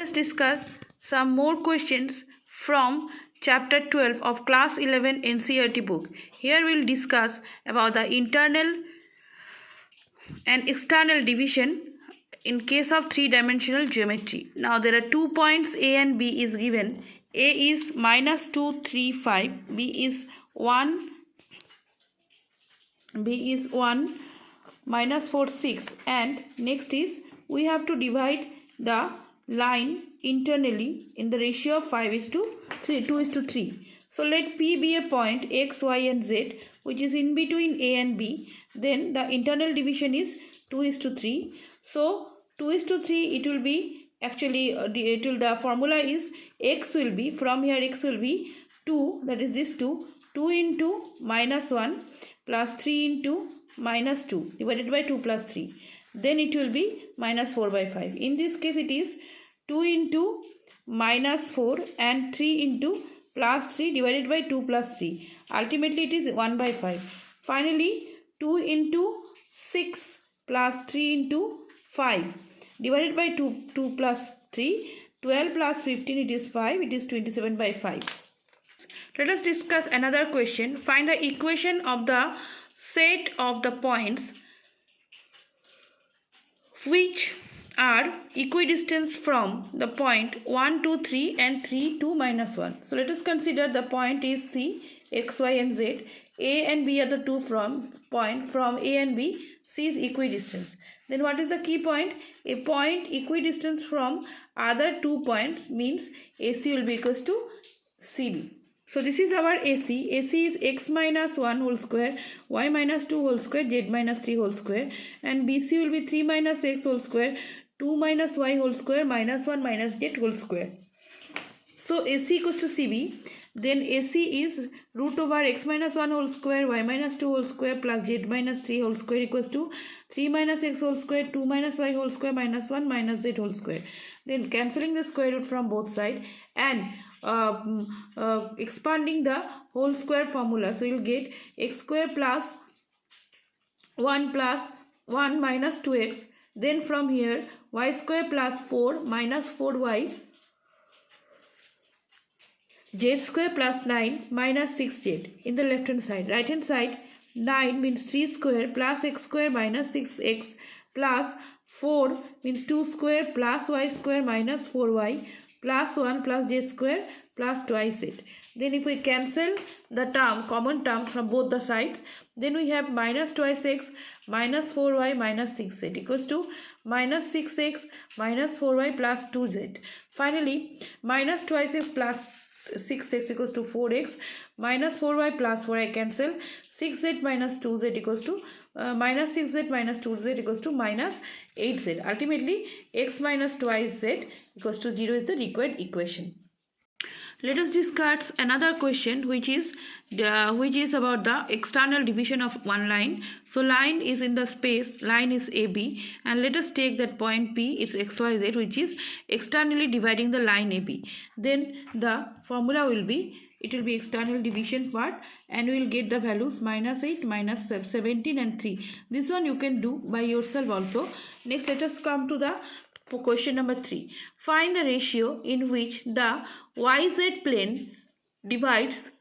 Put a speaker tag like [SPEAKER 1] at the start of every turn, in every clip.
[SPEAKER 1] Let's discuss some more questions from chapter 12 of class 11 NCERT book. Here we'll discuss about the internal and external division in case of three-dimensional geometry. Now there are 2 points A and B is given. A is -2, 3, 5. B is 1, -4, 6. And next is we have to divide the line internally in the ratio of 2:3. So let P be a point X, Y and Z which is in between A and B. Then the internal division is 2:3. So 2:3 it will be actually the formula is X will be, from here X will be 2, that is this 2 into -1 plus 3 into -2 divided by 2 plus 3. Then it will be -4/5. In this case it is 2 into -4 and 3 into +3 divided by 2 plus 3. Ultimately it is 1/5. Finally 2 into 6 plus 3 into 5 divided by 2 plus 3. 12 plus 15 it is 5. It is 27/5. Let us discuss another question. Find the equation of the set of the points which are equidistant from the point 1, 2, 3 and 3, 2, -1. So let us consider the point is C, X, Y and Z. A and B are the two point from A and B. C is equidistance. Then what is the key point? A point equidistant from other 2 points means AC will be equals to CB. So this is our AC. AC is x minus 1 whole square, y minus 2 whole square, z minus 3 whole square. And BC will be 3 minus x whole square, 2 minus y whole square, minus 1 minus z whole square. So AC equals to CB. Then AC is root over x minus 1 whole square, y minus 2 whole square plus z minus 3 whole square equals to 3 minus x whole square, 2 minus y whole square, minus 1 minus z whole square. Then cancelling the square root from both sides and expanding the whole square formula. So you will get x square plus 1 minus 2x. Then from here y square plus 4 minus 4y, z square plus 9 minus 6z in the left hand side. Right hand side 9 means 3 square plus x square minus 6x plus 4 means 2 square plus y square minus 4y plus 1 plus z square plus twice z. Then if we cancel the common term from both the sides, then we have minus twice x minus 4y minus 6z equals to minus 6x minus 4y plus 2z. Finally minus twice x plus 6x equals to 4x minus 4y plus 4y cancel, 6z minus 2z equals to minus 6z minus 2z equals to minus 8z. Ultimately x minus twice z equals to 0 is the required equation. Let us discuss another question which is about the external division of one line. So line is in the space, line is AB, and let us take that point P is XYZ which is externally dividing the line AB. Then the formula will be, it will be external division part and we will get the values -8, -17 and 3. This one you can do by yourself also. Next let us come to the question number 3. Find the ratio in which the YZ plane divides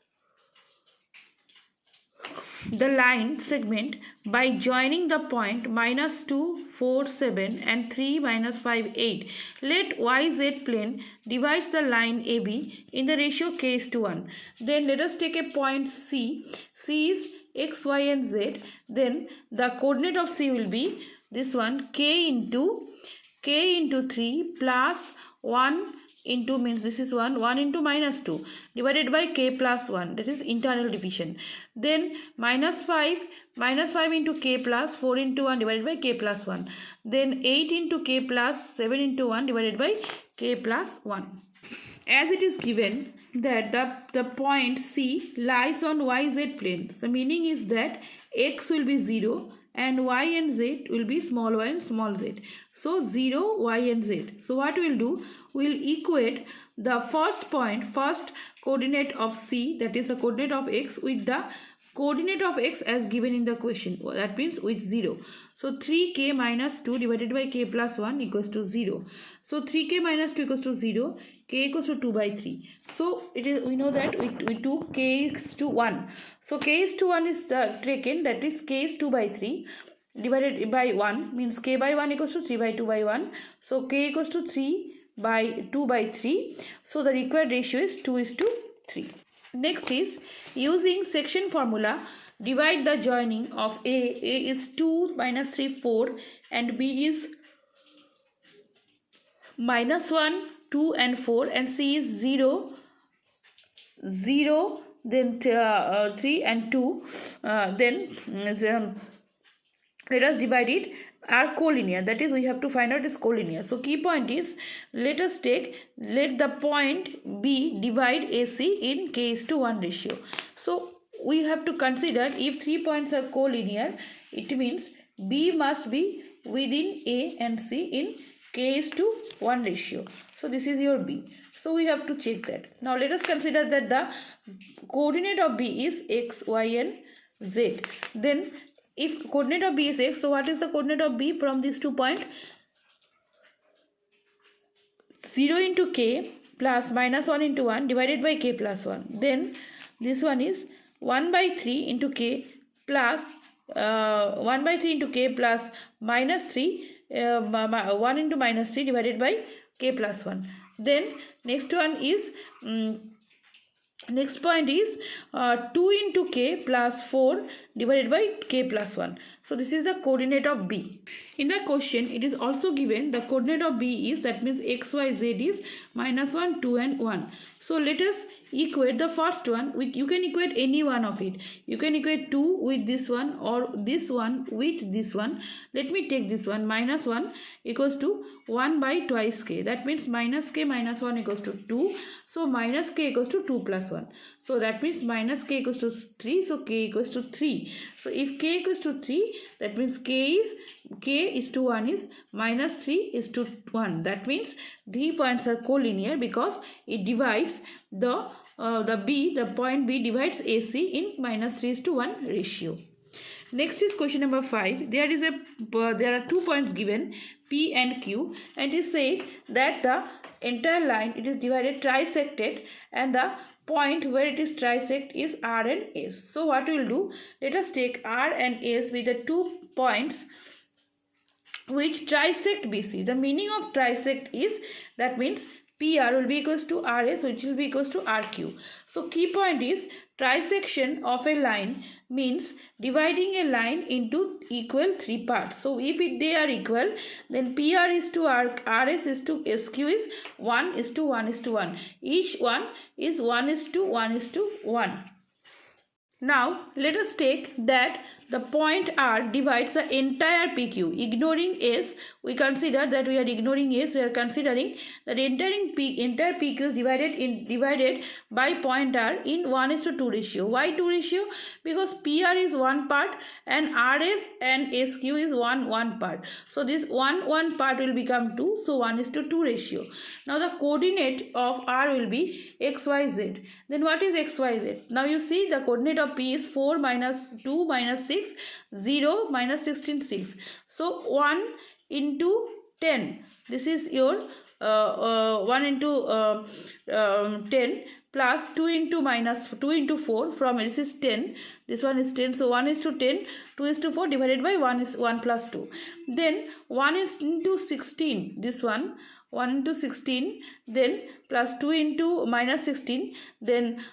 [SPEAKER 1] the line segment by joining the point -2, 4, 7 and 3, -5, 8. Let YZ plane divides the line AB in the ratio k is to 1. Then let us take a point C. C is x, y and z. Then the coordinate of C will be this one, k into 3 plus 1 into means this is 1 into -2 divided by k plus 1, that is internal division. Then -5 into k plus 4 into 1 divided by k plus 1. Then 8 into k plus 7 into 1 divided by k plus 1. As it is given that the point C lies on YZ plane, the meaning is that x will be 0 and y and z will be small y and small z. So 0, y and z. So what we will do, we will equate the first coordinate of C, that is the coordinate of x, with the coordinate of x as given in the question. That means with 0. So 3k minus 2 divided by k plus 1 equals to 0. So 3k minus 2 equals to 0. K equals to 2 by 3. So it is, we know that we took k is to 1. So k is to 1 is taken, that is k is 2 by 3 divided by 1 means k by 1 equals to 3 by 2 by 1. So k equals to 3 by 2 by 3. So the required ratio is 2 is to 3. Next is using section formula, divide the joining of A is 2 minus 3 4 and B is minus 1 2 and 4 and C is 0 0 then 3 and 2 let us divide it are collinear, that is we have to find out is collinear. So key point is, let the point B divide AC in k is to 1 ratio. So we have to consider if 3 points are collinear, it means B must be within A and C in k is to 1 ratio. So this is your B. So we have to check that. Now let us consider that the coordinate of B is x, y and z. Then if coordinate of B is x, so what is the coordinate of B from these 2 points? 0 into k plus minus 1 into 1 divided by k plus 1. Then this one is 1 by 3 into k plus 1 by 3 into k plus minus 3 1 into minus 3 divided by k plus 1. Then next one is next point is 2 into k plus 4 divided by k plus 1. So this is the coordinate of B. In the question, it is also given the coordinate of B is, that means x, y, z is minus 1, 2 and 1. So let us equate the first one. You can equate any one of it. You can equate 2 with this one or this one with this one. Let me take this one. Minus 1 equals to 1 by twice k. That means minus k minus 1 equals to 2. So minus k equals to 2 plus 1. So that means minus k equals to 3. So k equals to 3. So if k equals to 3, that means k is to 1 is minus 3 is to 1. That means the points are collinear because it divides the point B divides AC in minus 3 is to 1 ratio. Next is question number 5. There are 2 points given, P and Q, and it is said that the entire line, it is divided, trisected, and the point where it is trisect is R and S. So what we will do, let us take R and S with the 2 points which trisect BC. The meaning of trisect is, that means PR will be equals to RS, which will be equals to RQ. So key point is, trisection of a line means dividing a line into equal 3 parts. So if they are equal, then PR is to RS is to SQ is 1 is to 1 is to 1. Each one is 1 is to 1 is to 1. Now let us take that the point R divides the entire PQ. Ignoring S, we consider that we are ignoring S. We are considering that entire PQ is divided by point R in 1 is to 2 ratio. Why 2 ratio? Because PR is 1 part and RS and SQ is 1 part. So this 1 part will become 2. So 1 is to 2 ratio. Now the coordinate of R will be XYZ. Then what is XYZ? Now you see the coordinate of P is 4 minus 2 minus 6, 0 minus 16, 6. So 1 into 10. This is your 1 into 10 plus 2 into minus 2 into 4, from this is 10. This one is 10. So 1 is to 10, 2 is to 4 divided by 1 is 1 plus 2. Then 1 is into 16. This one 1 into 16, then plus 2 into minus 16, then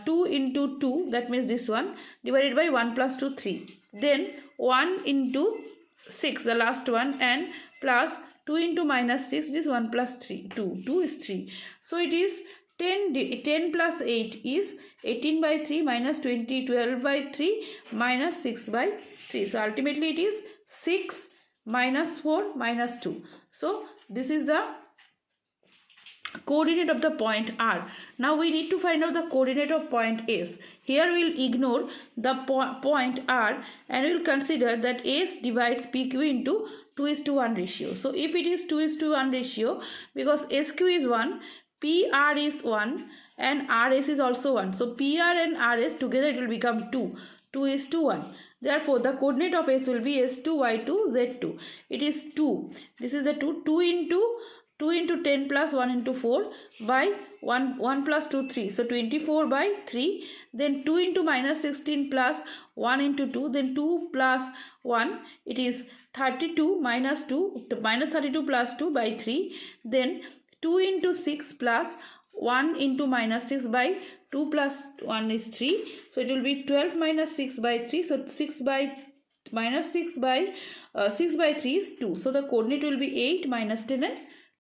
[SPEAKER 1] 2 into 2, that means this one, divided by 1 plus 2, 3. Then 1 into 6, the last one, and plus 2 into minus 6, this 1 plus 3, 2. 2 is 3. So it is 10 plus 8 is 18 by 3 minus 20, 12 by 3 minus 6 by 3. So ultimately it is 6 minus 4 minus 2. So this is the coordinate of the point R. Now we need to find out the coordinate of point S. Here we will ignore the point R and we will consider that S divides PQ into 2 is to 1 ratio. So if it is 2 is to 1 ratio, because SQ is 1, PR is 1 and RS is also 1. So PR and RS together it will become 2. 2 is to 1. Therefore, the coordinate of S will be S2, Y2, Z2. It is 2. This is a 2. 2 into 10 plus 1 into 4 by 1 plus 2, 3. So, 24 by 3. Then 2 into minus 16 plus 1 into 2. Then 2 plus 1. It is 32 minus 2. Minus 32 plus 2 by 3. Then 2 into 6 plus 1 into minus 6 by 2 plus 1 is 3. So, it will be 12 minus 6 by 3. So, 6 by minus 6 by 3 is 2. So, the coordinate will be 8 minus 10 and